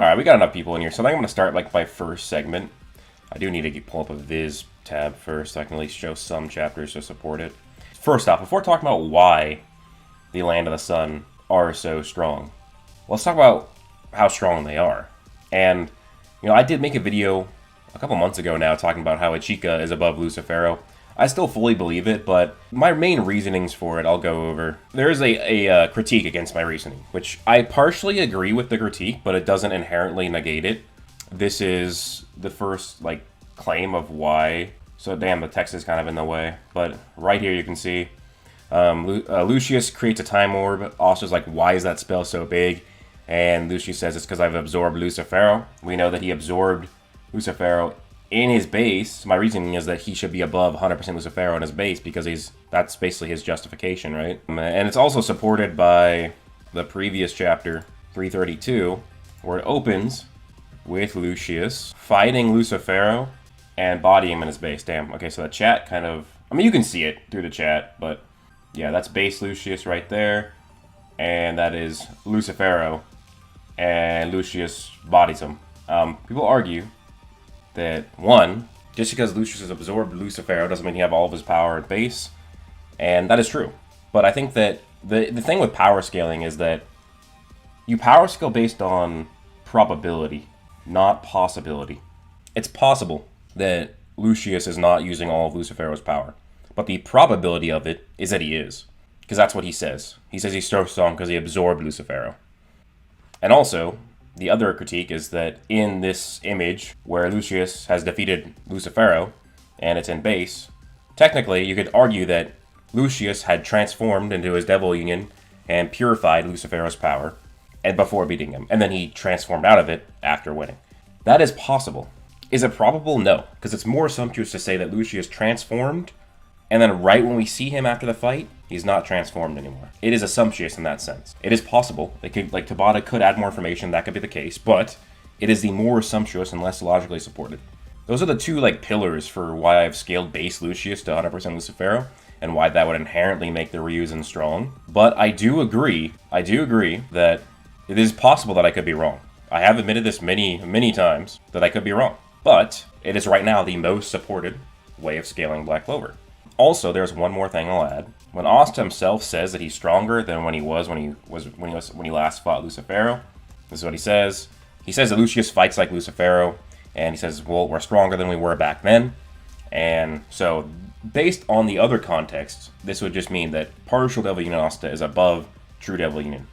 Alright, we got enough people in here, so I think I'm going to start like my first segment. I do need to pull up a Viz tab first so I can at least show some chapters to support it. First off, before talking about why the Land of the Sun are so strong, let's talk about how strong they are. And, you know, I did make a video a couple months ago now talking about how Ichika is above Lucifero. I still fully believe it, but my main reasonings for it I'll go over. There is a critique against my reasoning, which I partially agree with the critique, but it doesn't inherently negate it. This is the first, like, claim of why. So, damn, the text is kind of in the way. But right here you can see Lucius creates a time orb. Asta's like, why is that spell so big? And Lucius says it's because I've absorbed Lucifero. We know that he absorbed Lucifero in his base. My reasoning is that he should be above 100% Lucifero in his base because that's basically his justification, right? And it's also supported by the previous chapter, 332, where it opens with Lucius fighting Lucifero and bodying him in his base. Damn, okay, so the chat kind of... I mean, you can see it through the chat, but yeah, that's base Lucius right there. And that is Lucifero, and Lucius bodies him. People argue that, one, just because Lucius has absorbed Lucifero doesn't mean he have all of his power at base, and that is true. But I think that the thing with power scaling is that you power scale based on probability, not possibility. It's possible that Lucius is not using all of Lucifero's power, but the probability of it is that he is, because that's what he says. He says he's so strong because he absorbed Lucifero. And also, the other critique is that in this image where Lucius has defeated Lucifero, and it's in base, technically you could argue that Lucius had transformed into his devil union and purified Lucifero's power and before beating him, and then he transformed out of it after winning. That is possible. Is it probable? No, because it's more sumptuous to say that Lucius transformed, and then right when we see him after the fight, he's not transformed anymore. It is assumptuous in that sense. It is possible. It could, like, Tabata could add more information, that could be the case, but it is the more assumptuous and less logically supported. Those are the two, like, pillars for why I've scaled base Lucius to 100% Lucifero, and why that would inherently make the Ryuzen strong. But I do agree that it is possible that I could be wrong. I have admitted this many times, that I could be wrong. But it is right now the most supported way of scaling Black Clover. Also, there's one more thing I'll add. When Asta himself says that he's stronger than when he last fought Lucifero, this is what he says. He says that Lucius fights like Lucifero, and he says, well, we're stronger than we were back then. And so, based on the other context, this would just mean that partial Devil Union Asta is above true Devil Union.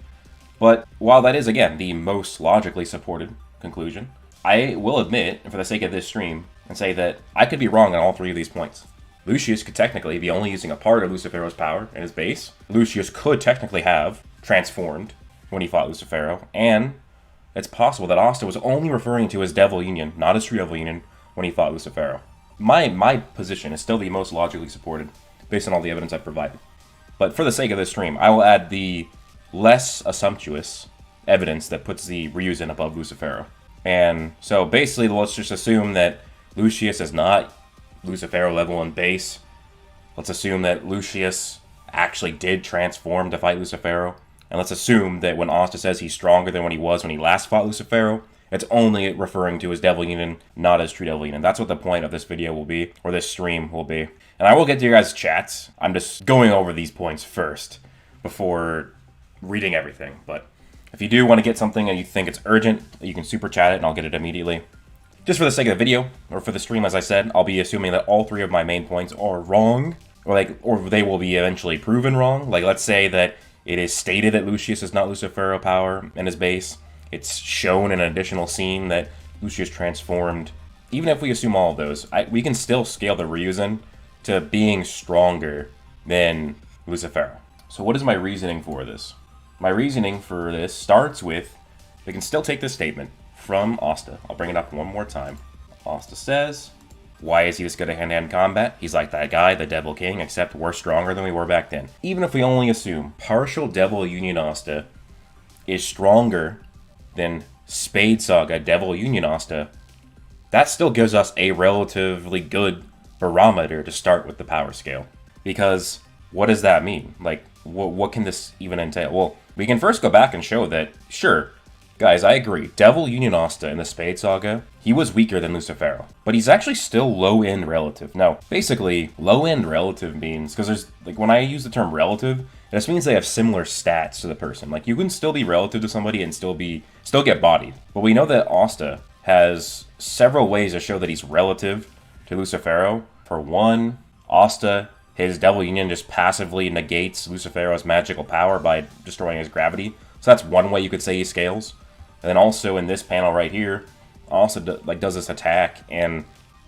But while that is, again, the most logically supported conclusion, I will admit, for the sake of this stream, and say that I could be wrong on all three of these points. Lucius could technically be only using a part of Lucifero's power in his base. Lucius could technically have transformed when he fought Lucifero, and it's possible that Asta was only referring to his Devil Union, not his true Devil Union, when he fought Lucifero. My position is still the most logically supported, based on all the evidence I've provided. But for the sake of this stream, I will add the less assumptuous evidence that puts the Ryuzen above Lucifero. And so basically, let's just assume that Lucius is not Lucifero level in base. Let's assume that Lucius actually did transform to fight Lucifero. And let's assume that when Asta says he's stronger than when he was when he last fought Lucifero, it's only referring to his Devil Union, not his true Devil Union. That's what the point of this video will be, or this stream will be. And I will get to your guys' chats. I'm just going over these points first before reading everything. But if you do want to get something and you think it's urgent, you can super chat it and I'll get it immediately. Just for the sake of the video, or for the stream, as I said, I'll be assuming that all three of my main points are wrong, or they will be eventually proven wrong. Like, let's say that it is stated that Lucius is not Lucifero power in his base. It's shown in an additional scene that Lucius transformed. Even if we assume all of those, we can still scale the Ryuzen to being stronger than Lucifero. So what is my reasoning for this? My reasoning for this starts with, we can still take this statement from Asta. I'll bring it up one more time. Asta says, why is he this good at hand-to-hand combat? He's like that guy, the Devil King, except we're stronger than we were back then. Even if we only assume partial Devil Union Asta is stronger than Spade Saga Devil Union Asta, that still gives us a relatively good barometer to start with the power scale. Because what does that mean? Like, what can this even entail? Well, we can first go back and show that, sure, Guys, I agree. Devil Union Asta in the Spade Saga, he was weaker than Lucifero. But he's actually still low-end relative. Now, basically, low-end relative means, because there's, like, when I use the term relative, it just means they have similar stats to the person. Like, you can still be relative to somebody and still get bodied. But we know that Asta has several ways to show that he's relative to Lucifero. For one, Asta, his Devil Union just passively negates Lucifero's magical power by destroying his gravity. So that's one way you could say he scales. And then also in this panel right here, Asta does this attack, and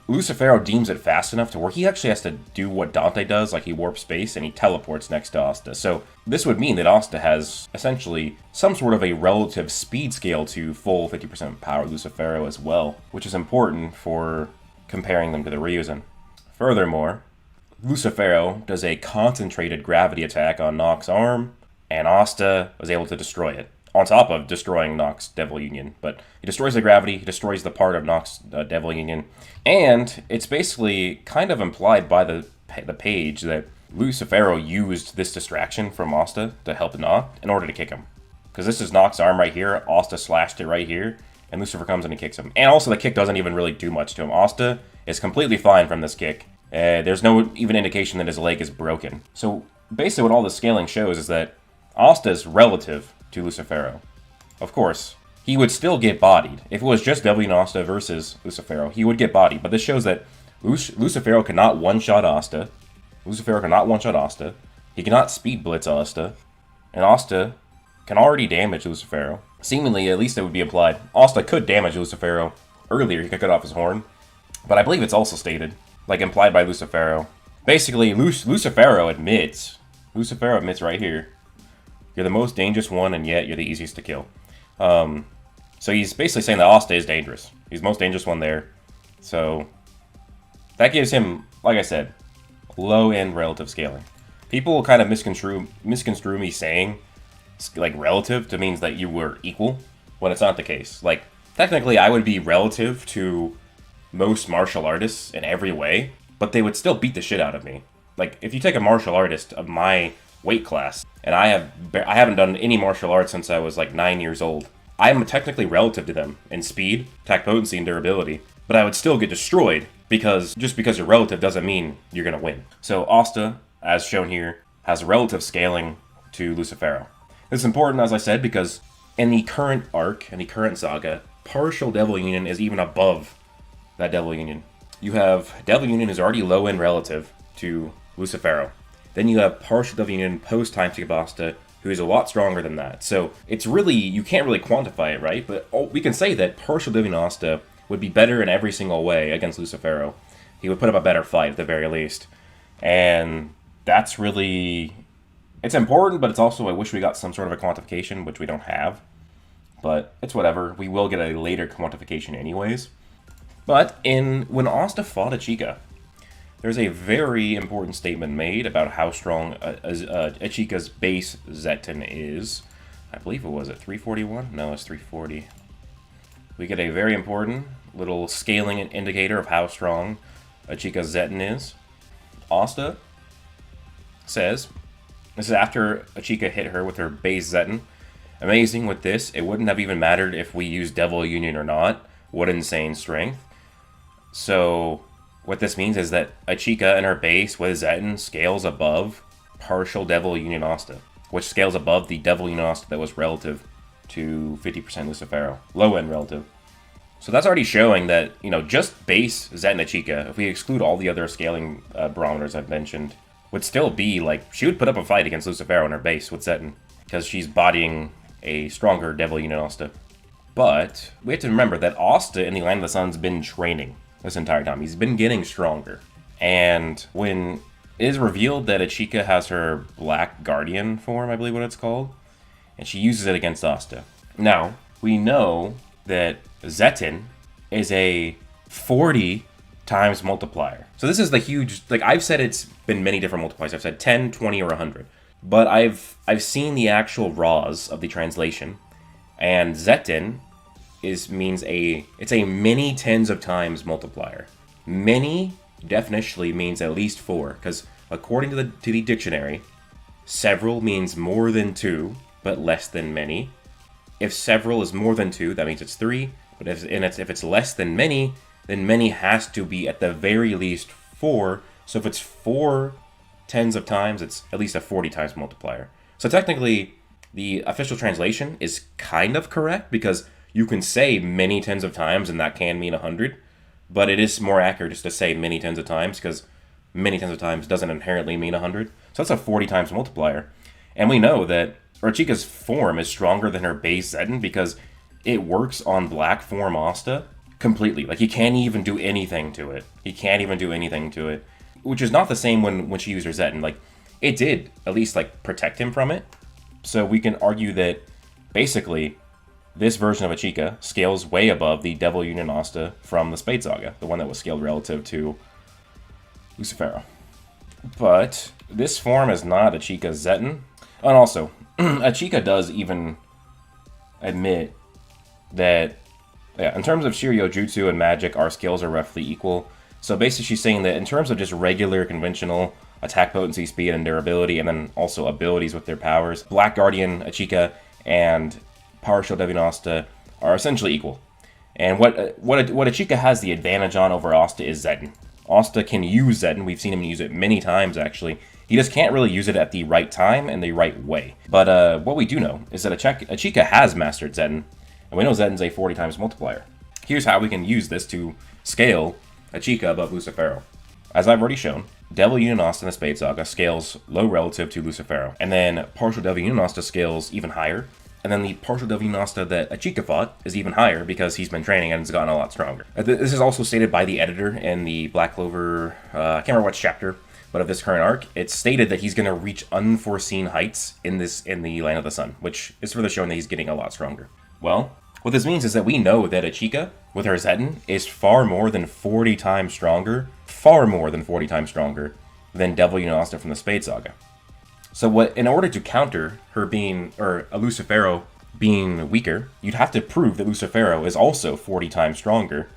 Lucifero deems it fast enough to where he actually has to do what Dante does, like he warps space and he teleports next to Asta. So this would mean that Asta has essentially some sort of a relative speed scale to full 50% power Lucifero as well, which is important for comparing them to the Ryuzen. Furthermore, Lucifero does a concentrated gravity attack on Nox's arm, and Asta was able to destroy it, on top of destroying Nox's Devil Union. But he destroys the gravity, he destroys the part of Nox's Devil Union, and it's basically kind of implied by the page that Lucifero used this distraction from Asta to help Nox in order to kick him. Because this is Nox's arm right here, Asta slashed it right here, and Lucifer comes in and kicks him. And also the kick doesn't even really do much to him. Asta is completely fine from this kick. There's no even indication that his leg is broken. So basically what all this scaling shows is that Asta is relative to Lucifero. Of course, he would still get bodied. If it was just W and Asta versus Lucifero, he would get bodied. But this shows that Lucifero cannot one-shot Asta. Lucifero cannot one-shot Asta. He cannot speed blitz Asta. And Asta can already damage Lucifero. Seemingly, at least it would be implied. Asta could damage Lucifero earlier. He could cut off his horn. But I believe it's also stated, like implied by Lucifero. Basically, Lucifero admits right here, you're the most dangerous one, and yet you're the easiest to kill. So he's basically saying that Asta is dangerous. He's the most dangerous one there. So that gives him, like I said, low-end relative scaling. People kind of misconstrue me saying like relative to means that you were equal, when it's not the case. Like, technically, I would be relative to most martial artists in every way, but they would still beat the shit out of me. Like, if you take a martial artist of my weight class, and I haven't done any martial arts since I was like 9 years old, I'm technically relative to them in speed, attack potency, and durability, but I would still get destroyed, because just because you're relative doesn't mean you're gonna win. So Asta, as shown here, has relative scaling to Lucifero. This is important, as I said, because in the current arc, in the current saga, partial Devil Union is even above that Devil Union. You have Devil Union is already low end relative to Lucifero. Then you have partial Devil Union post time skip Asta, who is a lot stronger than that. So it's really, you can't really quantify it, right? But we can say that partial Devil Union Asta would be better in every single way against Lucifero. He would put up a better fight at the very least. And that's really, it's important, but it's also, I wish we got some sort of a quantification, which we don't have. But it's whatever. We will get a later quantification anyways. But when Asta fought Ichika, there's a very important statement made about how strong Ichika's base Zeton is. I believe it was at 341? No, it's 340. We get a very important little scaling indicator of how strong Ichika's Zeton is. Asta says, this is after Ichika hit her with her base Zeton. Amazing with this, it wouldn't have even mattered if we used Devil Union or not. What insane strength. So what this means is that Ichika in her base with Zeton scales above partial Devil Union Asta, which scales above the Devil Union Asta that was relative to 50% Lucifero, low end relative. So that's already showing that, you know, just base Zeton Ichika, if we exclude all the other scaling barometers I've mentioned, would still be like, she would put up a fight against Lucifero in her base with Zeton, because she's bodying a stronger Devil Union Asta. But we have to remember that Asta in the Land of the Sun's been training this entire time. He's been getting stronger. And when it is revealed that Ichika has her Black Guardian form, I believe what it's called, and she uses it against Asta. Now, we know that Zeton is a 40 times multiplier. So this is the huge, like I've said it's been many different multipliers. I've said 10, 20, or 100. But I've seen the actual raws of the translation, and Zeton means it's a many tens of times multiplier. Many definitionally means at least 4, because according to the dictionary, several means more than 2, but less than many. If several is more than 2, that means it's 3. But if it's less than many, then many has to be at the very least 4. So if it's 4 tens of times, it's at least a 40 times multiplier. So technically, the official translation is kind of correct, because you can say many tens of times and that can mean 100. But it is more accurate just to say many tens of times, because many tens of times doesn't inherently mean 100. So that's a 40 times multiplier. And we know that Urachika's form is stronger than her base Zetten because it works on black form Asta completely. Like, he can't even do anything to it. Which is not the same when she used her Zetten. Like, it did at least, like, protect him from it. So we can argue that, basically, this version of Achika scales way above the Devil Union Asta from the Spade Saga, the one that was scaled relative to Lucifero. But this form is not Achika's Zetten. And also, Achika does even admit that, yeah, in terms of Shiryo Jutsu and magic, our skills are roughly equal. So basically she's saying that in terms of just regular, conventional attack potency, speed, and durability, and then also abilities with their powers, Black Guardian, Achika, and Partial Devil Asta are essentially equal. And what Achika has the advantage on over Asta is Zetten. Asta can use Zetten. We've seen him use it many times, actually. He just can't really use it at the right time and the right way. But what we do know is that Achika has mastered Zetten, and we know Zetten's a 40 times multiplier. Here's how we can use this to scale Achika above Lucifero. As I've already shown, Devil Union Asta in the Spade Saga scales low relative to Lucifero, and then Partial Devil Union Asta scales even higher, and then the Partial Devil Union Asta that Achika fought is even higher because he's been training and has gotten a lot stronger. This is also stated by the editor in the Black Clover, I can't remember what chapter, but of this current arc. It's stated that he's going to reach unforeseen heights in the Land of the Sun, which is further showing that he's getting a lot stronger. Well, what this means is that we know that Achika, with her Zetten, is far more than 40 times stronger than Devil Union Asta from the Spade Saga. So in order to counter her being, or Lucifero being weaker, you'd have to prove that Lucifero is also 40 times stronger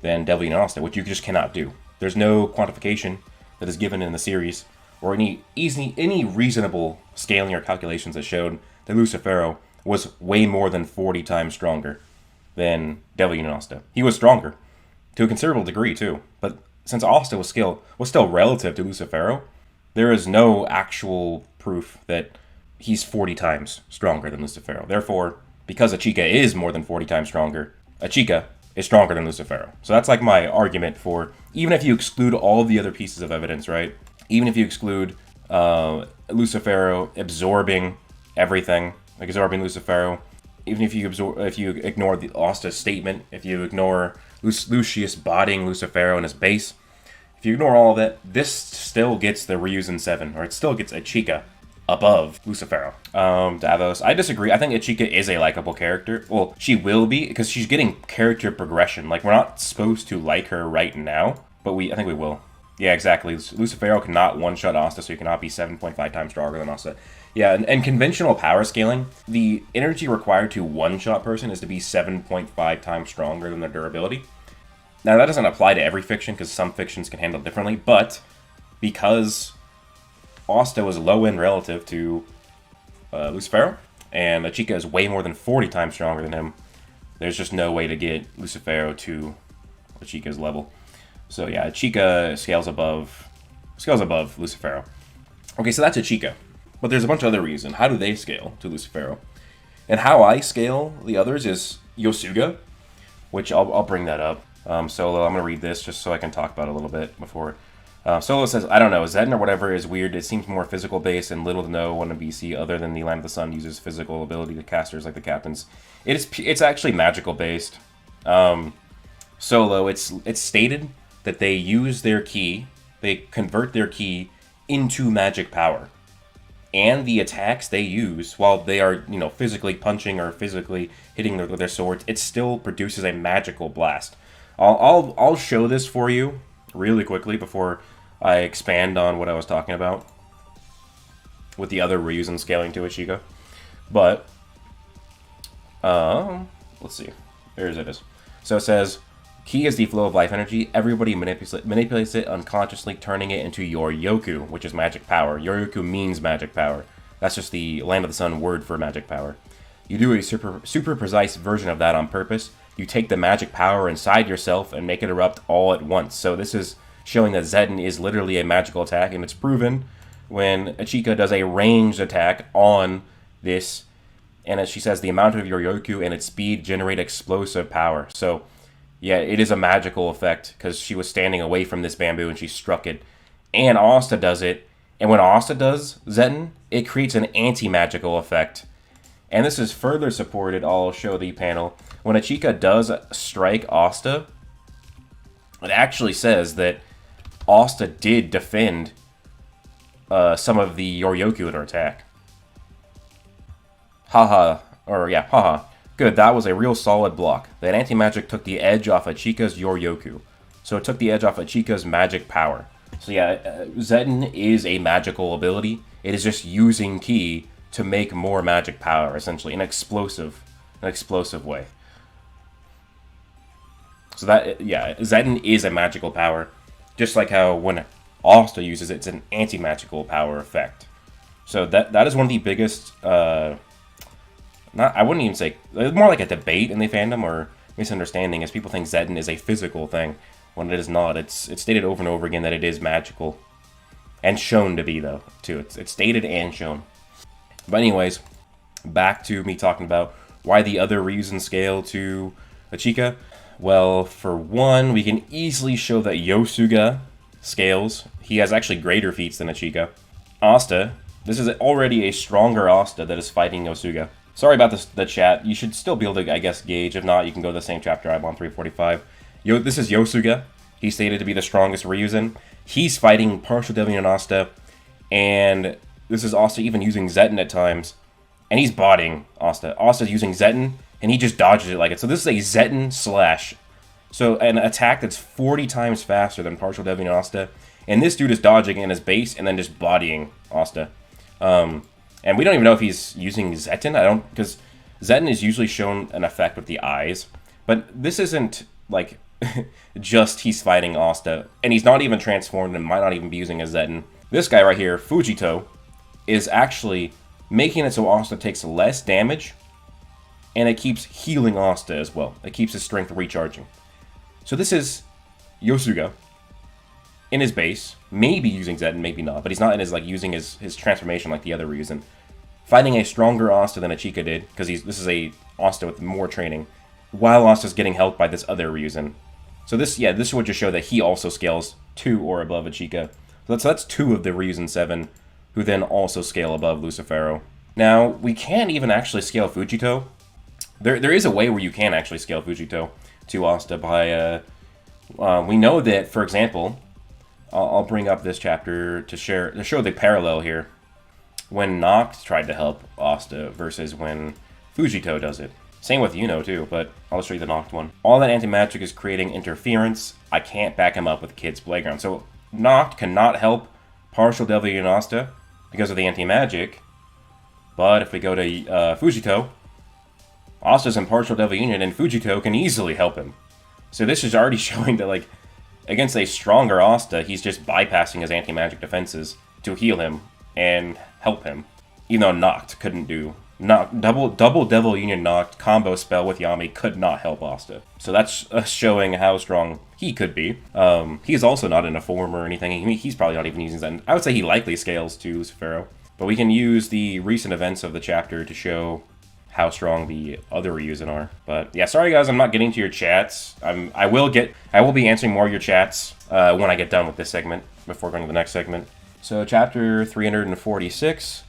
than Devil Union Asta, which you just cannot do. There's no quantification that is given in the series, or any reasonable scaling or calculations that showed that Lucifero was way more than 40 times stronger than Devil Union Asta. He was stronger, to a considerable degree too, but since Asta was still relative to Lucifero, there is no actual proof that he's 40 times stronger than Lucifero. Therefore, because Achika is more than 40 times stronger, Achika is stronger than Lucifero. So that's like my argument for, even if you exclude all of the other pieces of evidence, right? Even if you exclude Lucifero absorbing everything, like absorbing Lucifero, even if you ignore the Asta statement, if you ignore Lucius bodying Lucifero in his base, if you ignore all of that, this still gets the Ryuzen 7, or it still gets Achika above Lucifero. Davos, I disagree. I think Achika is a likable character. Well, she will be, because she's getting character progression. Like, we're not supposed to like her right now, but I think we will. Yeah, exactly. Lucifero cannot one-shot Asta, so he cannot be 7.5 times stronger than Asta. Yeah, and conventional power scaling, the energy required to one-shot person is to be 7.5 times stronger than their durability. Now, that doesn't apply to every fiction, because some fictions can handle it differently, but because Asta was low-end relative to Lucifero, and Achika is way more than 40 times stronger than him, there's just no way to get Lucifero to Achika's level. So yeah, Achika scales above Lucifero. Okay, so that's Achika. But there's a bunch of other reasons. How do they scale to Lucifero? And how I scale the others is Yosuga, which I'll bring that up. Solo, I'm going to read this just so I can talk about it a little bit before. Solo says, I don't know, Zetten or whatever is weird. It seems more physical based and little to no one in BC other than the Land of the Sun uses physical ability to casters like the captains. It's actually magical based. Solo, it's stated that they use their ki, they convert their ki into magic power. And the attacks they use while they are, physically punching or physically hitting with their swords, it still produces a magical blast. I'll show this for you really quickly before I expand on what I was talking about with the other Ryuzen scaling to Achika. But let's see. There it is. So it says, ki is the flow of life energy. Everybody manipulates it unconsciously, turning it into your yoku, which is magic power. Your yoku means magic power. That's just the Land of the Sun word for magic power. You do a super precise version of that on purpose. You take the magic power inside yourself and make it erupt all at once. So this is showing that Zetten is literally a magical attack, and it's proven when Ichika does a ranged attack on this. And as she says, the amount of your Yoku and its speed generate explosive power. So yeah, it is a magical effect because she was standing away from this bamboo and she struck it. And Asta does it. And when Asta does Zetten, it creates an anti-magical effect. And this is further supported, I'll show the panel. When Ichika does strike Asta, it actually says that Asta did defend some of the Yoryoku in her attack. Haha. Haha. Good, that was a real solid block. That anti-magic took the edge off Ichika's Yoryoku. So it took the edge off Ichika's magic power. So yeah, Zetten is a magical ability. It is just using ki to make more magic power, essentially. An explosive way. So that, yeah, Zetten is a magical power. Just like how when Asta uses it, it's an anti-magical power effect. So that is one of the biggest... I wouldn't even say, it's more like a debate in the fandom or misunderstanding, as people think Zetten is a physical thing when it is not. It's stated over and over again that it is magical, and shown to be though too. It's stated and shown. But anyways, back to me talking about why the other Ryuzen scale to Ichika. Well, for one, we can easily show that Yosuga scales. He has actually greater feats than Ichika. Asta, this is already a stronger Asta that is fighting Yosuga. Sorry about the chat. You should still be able to, I guess, gauge. If not, you can go to the same chapter I'm on 345. This is Yosuga. He's stated to be the strongest Ryuzen. He's fighting partial Deviant Asta, and this is Asta even using Zetten at times, and he's bodying Asta. Asta's using Zetten, and he just dodges it like it. So this is a Zetten slash. So an attack that's 40 times faster than partial Deviant Asta, and this dude is dodging in his base and then just bodying Asta. And we don't even know if he's using Zetten. Because Zetten is usually shown an effect with the eyes. But this isn't, like, just he's fighting Asta. And he's not even transformed and might not even be using a Zetten. This guy right here, Fujito, is actually making it so Asta takes less damage. And it keeps healing Asta as well. It keeps his strength recharging. So this is Yosuga in his base, maybe using Zetten, maybe not, but he's not in his, like, using his transformation like the other Ryuzen. Fighting a stronger Asta than Ichika did, because this is a Asta with more training, while Asta's getting helped by this other Ryuzen. So this would just show that he also scales 2 or above Ichika. So that's 2 of the Ryuzen 7, who then also scale above Lucifero. Now, we can't even actually scale Fujito. There is a way where you can actually scale Fujito to Asta by, we know that, for example... I'll bring up this chapter to show the parallel here. When Noct tried to help Asta versus when Fujito does it. Same with Yuno too, but I'll show you the Noct one. All that anti-magic is creating interference. I can't back him up with Kid's Playground. So Noct cannot help partial Deviant Asta because of the anti-magic. But if we go to Fujito, Asta's in partial Deviant and Fujito can easily help him. So this is already showing that, like, against a stronger Asta, he's just bypassing his anti-magic defenses to heal him and help him. Even though Noct couldn't do... double Devil Union Noct combo spell with Yami could not help Asta. So that's showing how strong he could be. He's also not in a form or anything. He's probably not even using that. I would say he likely scales to Lucifero. But we can use the recent events of the chapter to show how strong the other Ryuzen are. But yeah, sorry guys, I'm not getting to your chats. I will be answering more of your chats when I get done with this segment, before going to the next segment. So chapter 346,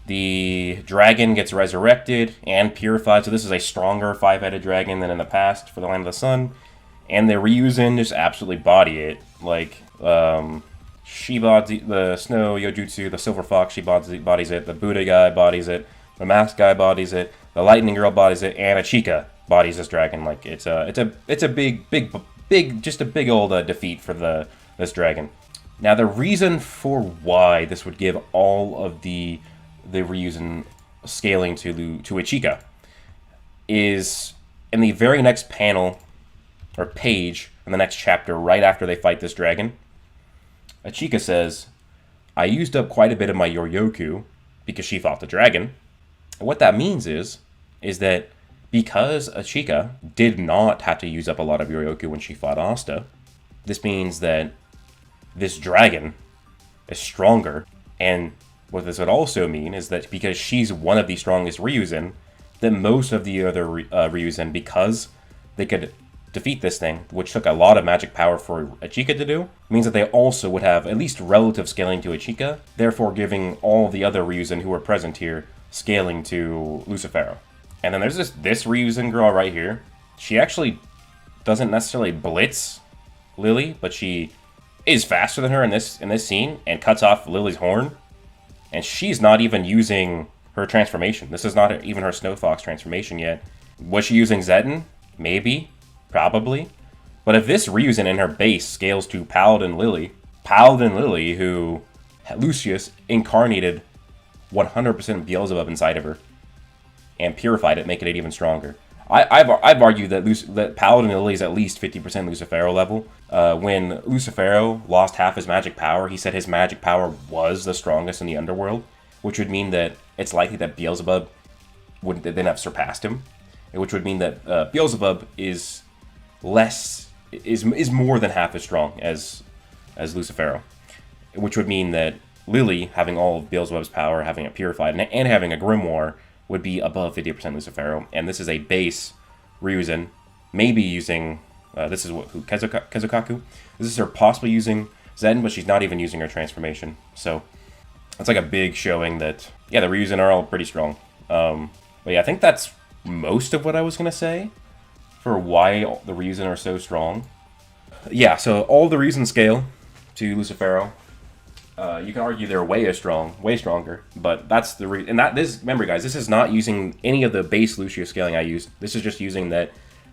the dragon gets resurrected and purified. So this is a stronger 5-headed dragon than in the past for the Land of the Sun. And the Ryuzen just absolutely body it. Like, she bodies the Snow Yojutsu, the Silver Fox, she bodies it. The Buddha guy bodies it. The Masked guy bodies it. The Lightning Girl bodies it, and Ichika bodies this dragon. Like, it's a big, just a big old defeat for this dragon. Now, the reason for why this would give all of the Ryuzen scaling to Ichika is in the very next panel or page in the next chapter, right after they fight this dragon. Ichika says, "I used up quite a bit of my Yoryoku because she fought the dragon." And what that means is, is that because Ashika did not have to use up a lot of Yoryoku when she fought Asta, this means that this dragon is stronger. And what this would also mean is that because she's one of the strongest Ryuzen, that most of the other Ryuzen, because they could defeat this thing, which took a lot of magic power for Ashika to do, means that they also would have at least relative scaling to Ashika, therefore giving all the other Ryuzen who are present here scaling to Lucifero. And then there's this Ryuzen girl right here. She actually doesn't necessarily blitz Lily, but she is faster than her in this scene and cuts off Lily's horn. And she's not even using her transformation. This is not even her Snow Fox transformation yet. Was she using Zeton? Maybe. Probably. But if this Ryuzen in her base scales to Paladin Lily, who Lucius incarnated 100% Beelzebub inside of her and purified it, making it even stronger. I've argued that Paladin Lily is at least 50% Lucifero level. When Lucifero lost half his magic power, he said his magic power was the strongest in the underworld, which would mean that it's likely that Beelzebub would then have surpassed him, which would mean that Beelzebub is more than half as strong as Lucifero, which would mean that Lily, having all of Beelzebub's power, having it purified, and having a grimoire, would be above 50% Lucifero. And this is a base Ryuzen, maybe using this is Kezukaku. This is her possibly using Zen, but she's not even using her transformation. So it's like a big showing that the Ryuzen are all pretty strong. But yeah, I think that's most of what I was gonna say for why the Ryuzen are so strong. Yeah, so all the Ryuzen scale to Lucifero. You can argue they're way stronger, but that's the reason. And remember, guys, this is not using any of the base Lucio scaling I used. This is just using that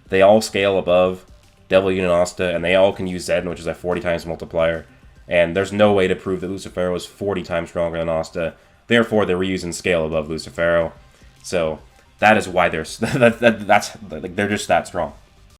they all scale above Devil Unit Asta, and they all can use Zed, which is a 40 times multiplier. And there's no way to prove that Lucifero is 40 times stronger than Asta. Therefore, the Ryuzen scale above Lucifero. So that is why they're just that strong.